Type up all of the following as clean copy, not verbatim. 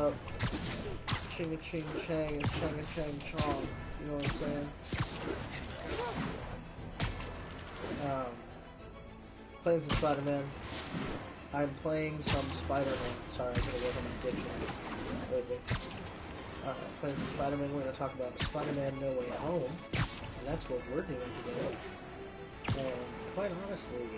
up. Ching a ching chang and chang a chang chong. You know what I'm saying? Playing some Spider-Man. I'm playing some Spider-Man. Sorry, I'm gonna work on my addiction lately. Playing some Spider-Man. We're gonna talk about Spider-Man No Way Home. And that's what we're doing today. And quite honestly,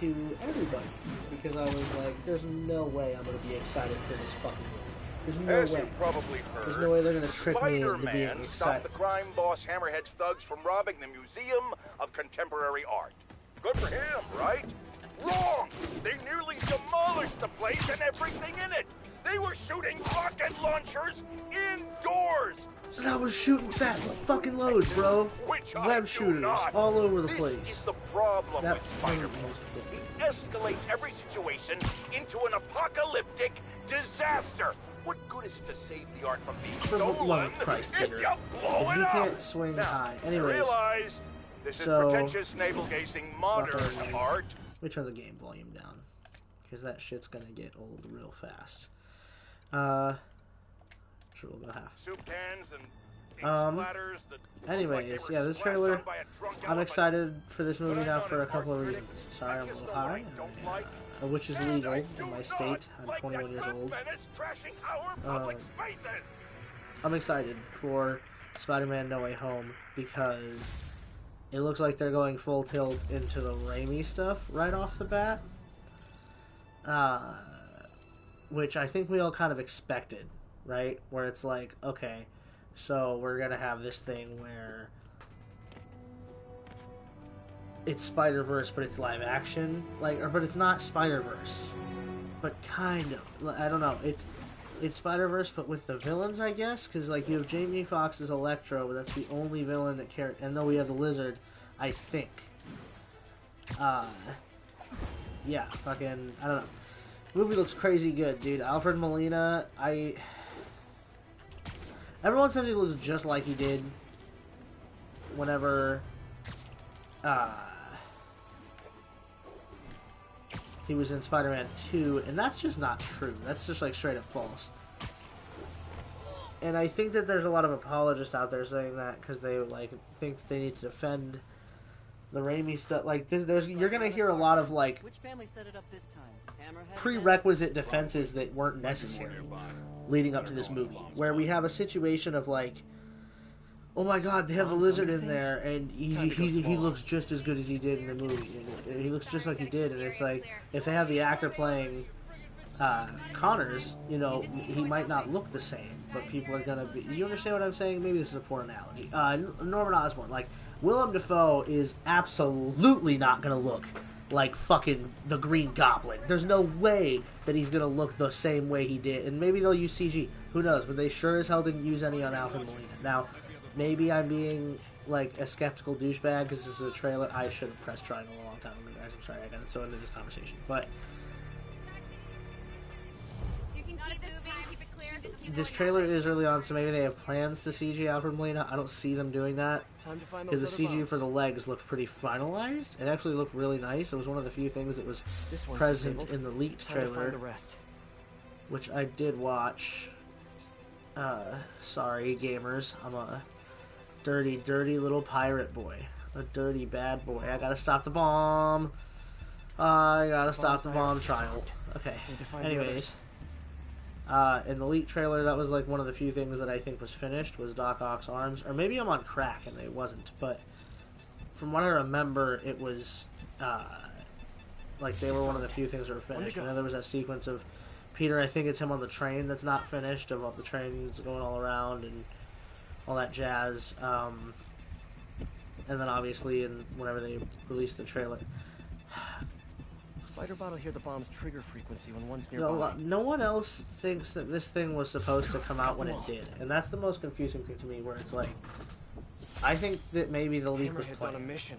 to everybody, because I was like, there's no way I'm going to be excited for this fucking movie. There's no As way. you probably heard, there's no way they're going to trick me into being Spider-Man excited. stopped the crime boss Hammerhead's thugs from robbing the Museum of Contemporary Art. Good for him, right? Wrong! They nearly demolished the place and everything in it! They were shooting rocket launchers indoors! And I was shooting fat fucking loads, bro. Web shooters all over the place. This is the problem That with Spider-Man. He escalates every situation into an apocalyptic disaster. What good is it to save the art from being For the love stolen of Christ, if Peter. you blow If it you up? can't swing Now, high. I Anyways, realize this is so- pretentious navel-gazing modern Fucking- art. let me turn the game volume down, because that shit's going to get old real fast. Sure, we'll go half. Soup cans and ink Um, splatters that look Anyways, like they were yeah, this splashed trailer, on by a drunk I'm elephant. excited for this movie But now I'm for a not an couple of art reasons. critic. Sorry, I I'm a just little know what high, I don't like. which is And legal I in do my not state. I'm like 21 that years old. Menace trashing our public spaces. I'm excited for Spider-Man No Way Home because it looks like they're going full tilt into the Raimi stuff right off the bat. Which I think we all kind of expected, right? Where it's like, okay, so we're gonna have this thing where it's Spider-Verse, but it's live action, but it's not Spider-Verse, but kind of. I don't know. It's Spider-Verse, but with the villains, I guess, because you have Jamie Foxx as Electro, but that's the only villain that cares. And though we have the Lizard, I think. Yeah, fucking, I don't know. Movie looks crazy good, dude. Alfred Molina, everyone says he looks just like he did whenever, he was in Spider-Man 2, and that's just not true. That's just, straight up false. And I think that there's a lot of apologists out there saying that because they, think they need to defend the Raimi stuff. You're gonna hear a lot of, Which family set it up this time? Hammerhead prerequisite defenses that weren't necessary leading up to this movie, where we have a situation of oh my god, they have the Lizard in there, and he looks just as good as he did in the movie, and he looks just like he did, and it's if they have the actor playing Connors, he might not look the same, but people are gonna be. You understand what I'm saying? Maybe this is a poor analogy. Norman Osborn, Willem Dafoe is absolutely not gonna look like fucking the Green Goblin. There's no way that he's gonna look the same way he did, and maybe they'll use CG. Who knows? But they sure as hell didn't use any on Alfred Molina. Now, maybe I'm being a skeptical douchebag because this is a trailer. I should have pressed triangle a long time ago, guys. I'm sorry, I got so into this conversation, but this trailer is early on, so maybe they have plans to CG Alfred Molina. I don't see them doing that because the CG for the legs looked pretty finalized. It actually looked really nice. It was one of the few things that was present in the leaked trailer, which I did watch. Sorry, gamers. I'm a dirty, dirty little pirate boy. A dirty bad boy. I gotta stop the bomb. I gotta stop the bomb child. Okay. Anyways. In the leak trailer, that was one of the few things that I think was finished, was Doc Ock's arms. Or maybe I'm on crack and it wasn't, but from what I remember, it was, they were one of the few things that were finished. There was that sequence of Peter, I think it's him on the train that's not finished, of all the trains going all around and all that jazz. And then obviously, whenever they released the trailer, Spider-Bot will hear the bomb's trigger frequency when one's nearby. no one else thinks that this thing was supposed to come out when it did, and that's the most confusing thing to me. Where it's I think that maybe the leak was Hammerhead's planned on a mission.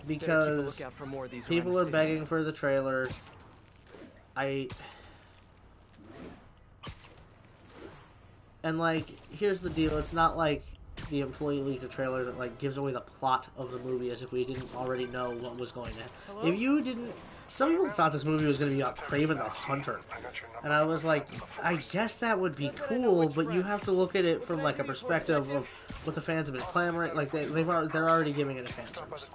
because Out for more of these people are begging for the trailer. Here's the deal. It's not like the employee leaked a trailer that gives away the plot of the movie as if we didn't already know what was going to happen. If you didn't some people thought this movie was going to be about Kraven the Hunter, and I was like, I guess that would be cool, but you have to look at it from like a perspective of what the fans have been clamoring. Like they're already giving it a fan service.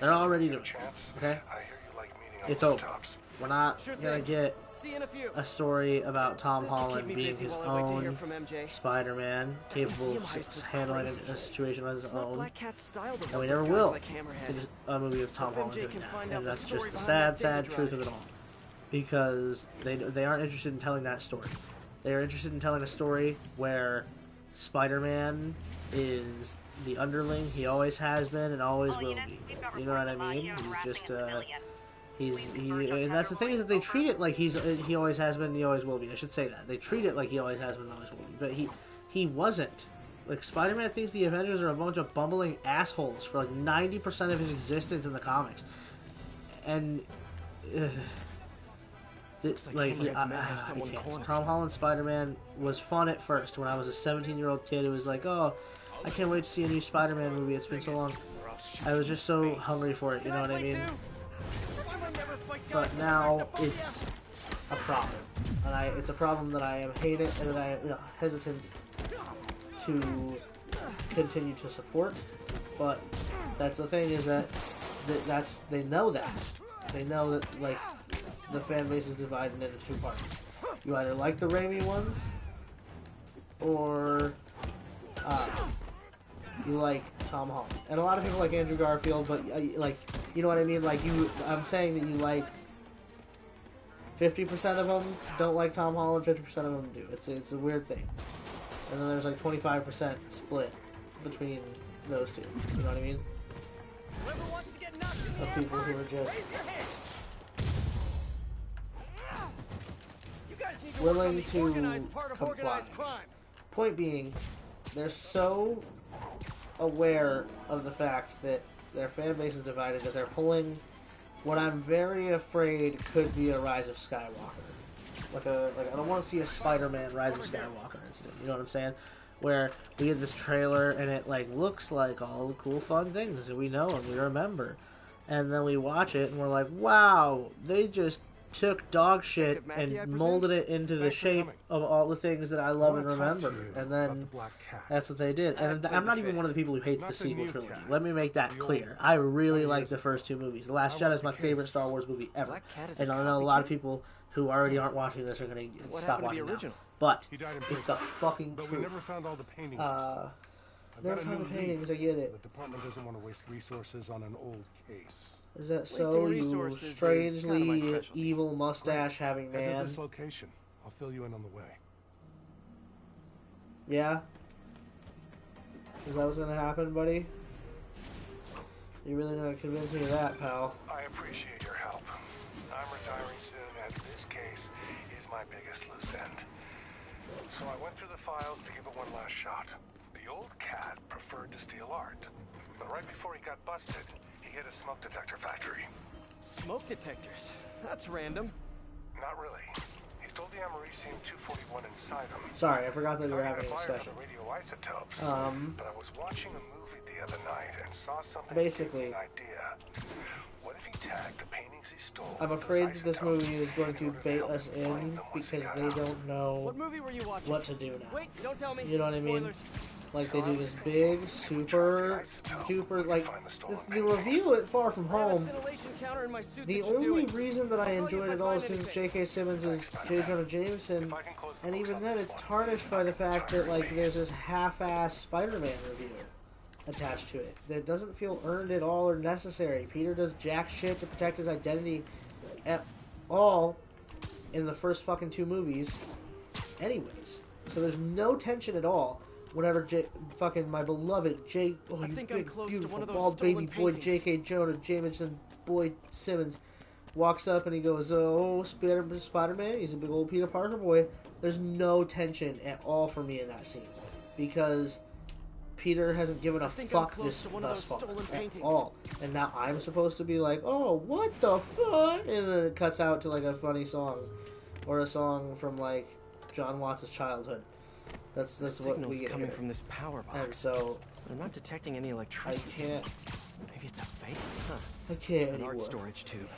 They're already doing it. Okay, it's over. We're not gonna get a story about Tom Holland being his own Spider-Man, capable of handling a situation on his own. And we never will get a movie of Tom Holland doing that. And that's just the sad, sad truth of it all. Because they aren't interested in telling that story. They are interested in telling a story where Spider-Man is the underling. He always has been and always will be. You know what I mean? He's just and that's the thing, is that they treat it like he always has been and he always will be. I should say that. They treat it like he always has been and always will be. But he wasn't. Like, Spider-Man thinks the Avengers are a bunch of bumbling assholes for like 90% of his existence in the comics. And Tom Holland's Spider-Man was fun at first. When I was a 17-year-old kid, it was like, oh, I can't wait to see a new Spider-Man movie. It's been so long. I was just so hungry for it, you know what I mean? But now it's a problem, and it's a problem that I am hesitant to continue to support. But that's the thing, is that they know that like the fan base is divided into two parts. You either like the Raimi ones, or you like Tom Holland. And a lot of people like Andrew Garfield, but like, you know what I mean? Like, I'm saying that you like 50% of them don't like Tom Holland, 50% of them do. It's a weird thing. And then there's like 25% split between those two. You know what I mean? Of people who are just willing to comply. Point being, they're so aware of the fact that their fan base is divided that they're pulling what I'm very afraid could be a Rise of Skywalker. Like I don't want to see a Spider-Man Rise of Skywalker incident. You know what I'm saying? Where we get this trailer and it like looks like all the cool fun things that we know and we remember, and then we watch it and we're like, wow, they just took dog shit and molded it into the shape of all the things that I love and remember. And then that's what they did. And I'm not even one of the people who hates the sequel trilogy. Let me make that clear. I really like the first two movies. The Last Jedi is my favorite Star Wars movie ever. And I know a lot of people who already aren't watching this are going to stop watching now. But it's the fucking truth. never found all the paintings. Never found the paintings, I get it. The department doesn't want to waste resources on an old case. Is that so, you strangely evil mustache-having man? Head to this location. I'll fill you in on the way. Yeah? Is that what's gonna happen, buddy? You're really gonna convince me of that, pal. I appreciate your help. I'm retiring soon, and this case is my biggest loose end. So I went through the files to give it one last shot. The old cat preferred to steal art, but right before he got busted, he hit a smoke detector factory. Smoke detectors? That's random. Not really. He stole the Americium-241 inside them. Sorry, I forgot that we were having a discussion. Radioisotopes. But I was watching a movie the other night and saw something. Basically, an idea. What if he tagged the paintings he stole? I'm afraid that this movie is going to bait us in because they don't know what to do now. Wait, don't tell me. You know what I mean? Like, they do this big, super duper, like, the review at Far From Home, the only reason that I enjoyed it all is because J.K. Simmons is J. Jonah Jameson, and even then it's tarnished by the fact that, like, there's this half-ass Spider-Man review attached to it that doesn't feel earned at all or necessary. Peter does jack shit to protect his identity at all in the first fucking two movies anyways. So there's no tension at all whenever my beloved you big, beautiful, bald baby boy J.K. Jonah Jameson boy Simmons walks up and he goes, oh, Spider-Man, he's a big old Peter Parker boy. There's no tension at all for me in that scene because Peter hasn't given a fuck thus far at all. And now I'm supposed to be like, oh, what the fuck? And then it cuts out to like a funny song. Or a song from like John Watts' childhood. That's what we get coming here. from this power box. And so I'm not detecting any electricity. I can't. Maybe it's a fake. Huh. I can't An anymore. art storage tube.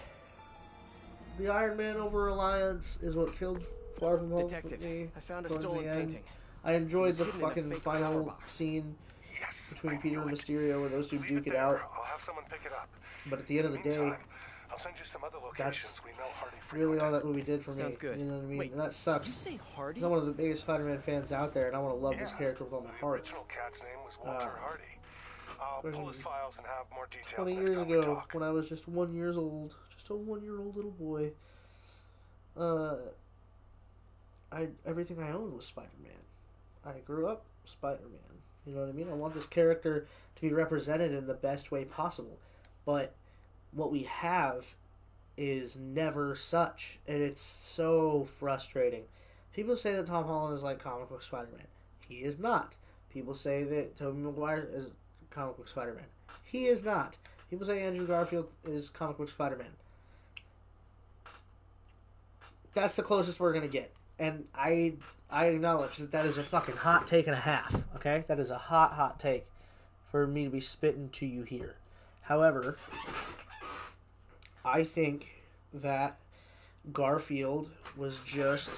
the Iron Man over Alliance is what killed Far From Home Detective, with me. I found a towards stolen the end. painting. I enjoyed It's the hidden in a fucking fake power final box. scene Yes, between I Peter knew and it. Mysterio where those two Leave duke it there. out. I'll have someone pick it up. But at the end of the day, Meantime, I'll send you some other locations that's we know Hardy really all frequented. that movie did for Sounds me. good. You know what I mean? Wait, and that Did sucks. you say Hardy? I'm one of the biggest Spider-Man fans out there, and I want to love this Yeah, character with all my the heart. original cat's name was Walter Hardy. I'll pull his Friggin' files and have more details 20 next years time we ago, talk. when I was just 1 year old, just a 1-year-old little boy, everything I owned was Spider-Man. I grew up Spider-Man. You know what I mean? I want this character to be represented in the best way possible. But what we have is never such, and it's so frustrating. People say that Tom Holland is like comic book Spider-Man. He is not. People say that Tobey Maguire is comic book Spider-Man. He is not. People say Andrew Garfield is comic book Spider-Man. That's the closest we're going to get. And I acknowledge that is a fucking hot take and a half, okay? That is a hot take for me to be spitting to you here. However, I think that Garfield was just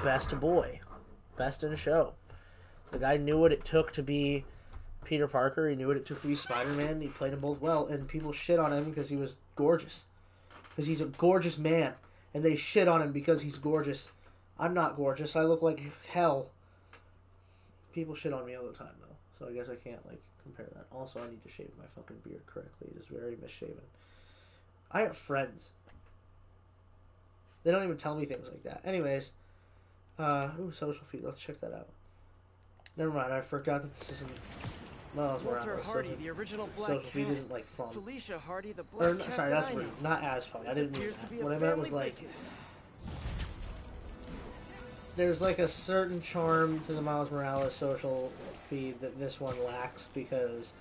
best boy. Best in the show. The guy knew what it took to be Peter Parker. He knew what it took to be Spider-Man. He played them both well. And people shit on him because he was gorgeous. Because he's a gorgeous man. And they shit on him because he's gorgeous. I'm not gorgeous. I look like hell. People shit on me all the time, though. So I guess I can't, compare that. Also, I need to shave my fucking beard correctly. It is very misshaven. I have friends. They don't even tell me things like that. Anyways. Social feed. Let's check that out. Never mind. I forgot that this isn't Miles Walter Morales. Hardy, the original Black Social Cat. feed isn't, fun. Felicia Hardy, the Black Cat Sorry, that that's I rude. knew. Not as fun. I This didn't mean appears to be that. a What I meant was, family business. there's a certain charm to the Miles Morales social feed that this one lacks, because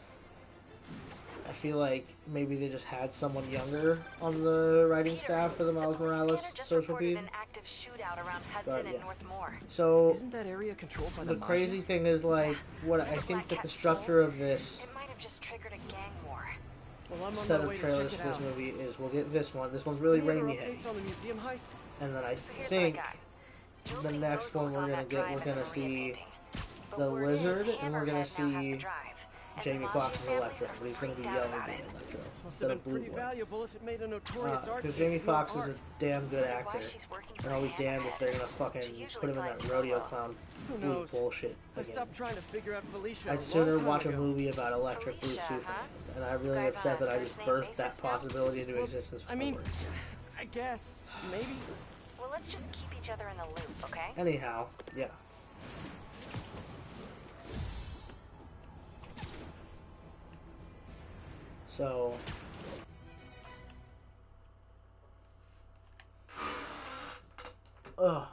I feel like maybe they just had someone younger on the writing staff for the Miles Morales social feed. An active shootout around But, Hudson yeah. and Northmore. So Isn't that area controlled by the the crazy Mafia? thing is, what I think that the structure of this It might have just triggered a gang war. Well, I'm on set my of way to trailers check for it this out. movie is we'll get this one. This one's really Any other rainy heavy. updates on the museum heist? And then I So here's think what I got. the Nobody next knows what one was we're on gonna that get, drive we're in gonna Maria see painting. But the word is Lizard, and we're gonna Hammerhead now has see the drive, and Jamie the Foxx's Mafia Electro, families but he's are going to be freaked out yellow about in it. Electro Must instead have of been blue pretty one. valuable if it made a notorious art Because thief Jamie into an Foxx is art. a damn good Why actor, she's working and for I'll be damned if they're gonna Hammerhead. fucking She usually put him in flies that rodeo solo. clown Who blue knows? bullshit I again. stopped trying to figure out Felicia. I'd a sooner long time watch a ago. movie about Electric Blue Felicia, Superman, huh? and I'm really Guys on upset a that I just first-name birthed that basis now? possibility into Well, existence. I mean, forward. I guess maybe. Well, let's just keep each other in the loop, okay? Anyhow, yeah. So, ugh.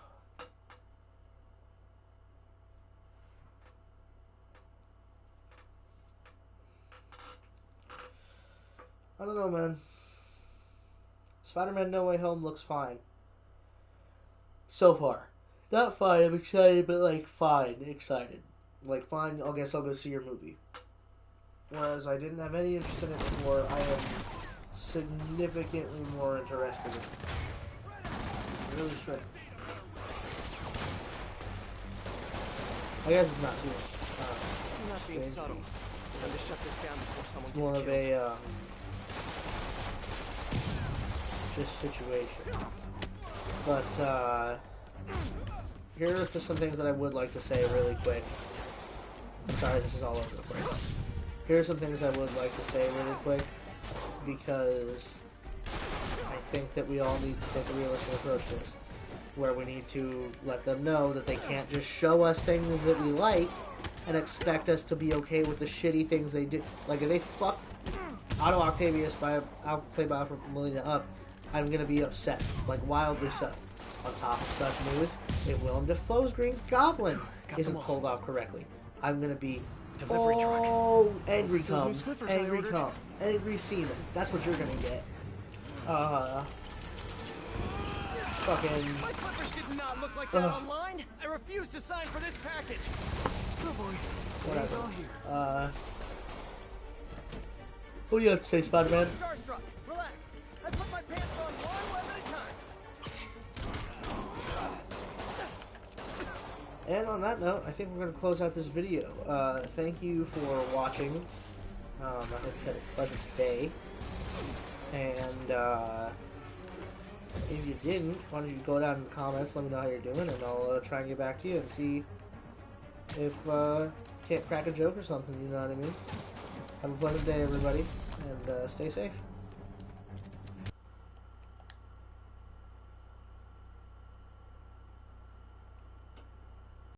I don't know, man. Spider-Man No Way Home looks fine. So far. Not fine, I'm excited, but fine, excited. Fine, I guess I'll go see your movie. Whereas I didn't have any interest in it before, I am significantly more interested in it. Really strange. I'm not being strange. subtle. Time to shut this down before someone gets More of killed. a, just situation. But, here are just some things that I would like to say really quick. I'm sorry, this is all over the place. Here are some things I would like to say really quick, because I think that we all need to take a realistic approach to this, where we need to let them know that they can't just show us things that we like and expect us to be okay with the shitty things they do. If they fuck Otto Octavius played by Alfred Molina up, I'm gonna be upset, wildly so. On top of such news, if Willem Dafoe's Green Goblin isn't pulled off correctly, I'm gonna be Delivery truck. angry It's those cum, new slippers I angry ordered. cum, angry semen. That's what you're gonna get. Fucking. My slippers did not look like that online. I refuse to sign for this package. Good boy. Whatever. What do you have to say, Spider-Man? Starstruck. Relax. I put my pants on one web at a time. And on that note, I think we're going to close out this video. Thank you for watching. I hope you had a pleasant day. And if you didn't, why don't you go down in the comments, let me know how you're doing, and I'll try and get back to you and see if can't crack a joke or something, you know what I mean? Have a pleasant day, everybody, and stay safe.